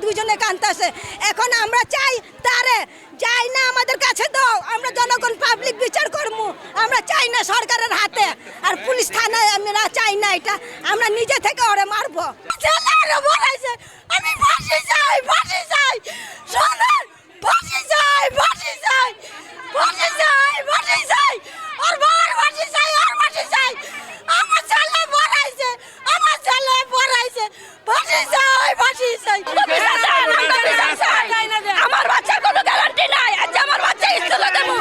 দুজনে কাঁদতেছে। এখন আমরা চাই তারে যাই না আমাদের কাছে দাও, আমরা জনগণ পাবলিক বিচার করবো। আমরা চাই না সরকারের হাতে আর পুলিশ থানায়, আমরা চাই না এটা, আমরা নিজে থেকে ওরে মারবো। আমি ফাঁসি চাই, ফাঁসি চাই, শোনেন, ফাঁসি চাই, ফাঁসি চাই, ফাঁসি চাই, ফাঁসি চাই, আর বার ফাঁসি চাই, আর ফাঁসি চাই। আমার ছেলে পড়াইছে, আমার ছেলে পড়াইছে, ফাঁসি চাই, ফাঁসি চাই। আমার বাচ্চার কোনো গ্যারান্টি নাই, আজ আমার বাচ্চা স্কুলে দেবো,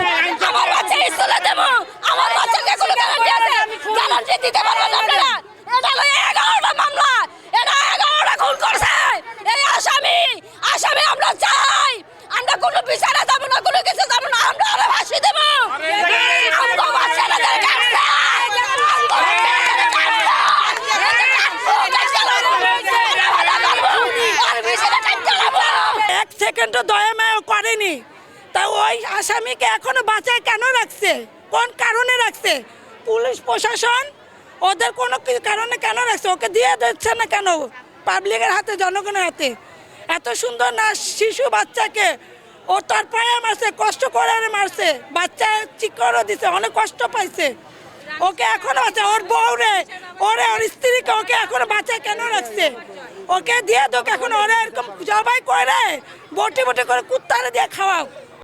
আমার বাচ্চা স্কুলে দেবো, আমার বাচ্চাকে কোনো গ্যারান্টি আছে? গ্যারান্টি দিতে পারবো না আপনারা। এটা হলো 11টা মামলা, এটা 11টা খুন করছে এই আসামি। আসামি আমরা চাই, আমরা কোনো বিচারে যাবো না, কোনো কিছু যাবো না, আমরা ওরা ফাঁসি দেবো। আমরা বাচ্চাদের কাছে এক সেকেন্ডও দয়া মায়া করেনি, তা ওই আসামিকে এখনো বাঁচায় কেন রাখছে? কোন কারণে রাখছে? পুলিশ প্রশাসন ওদের কোনো কারণে কেন রাখছে? ওকে দিয়ে দিচ্ছে না কেন পাবলিকের হাতে, জনগণের হাতে? এত সুন্দর না শিশু বাচ্চাকে ও তার পায়ে মারছে, কষ্ট করে মারছে, বাচ্চা চিকরও দিছে, অনেক কষ্ট পাইছে। ওকে এখনো বাঁচা, ওর বউরে ওরে ওর স্ত্রীকে ওকে এখনো বাঁচায় কেন রাখছে? ওকে দিয়ে দোক এখন, ওরা এরকম জবাই করে বটি বটি করে কুত্তারে দিয়ে খাওয়াও।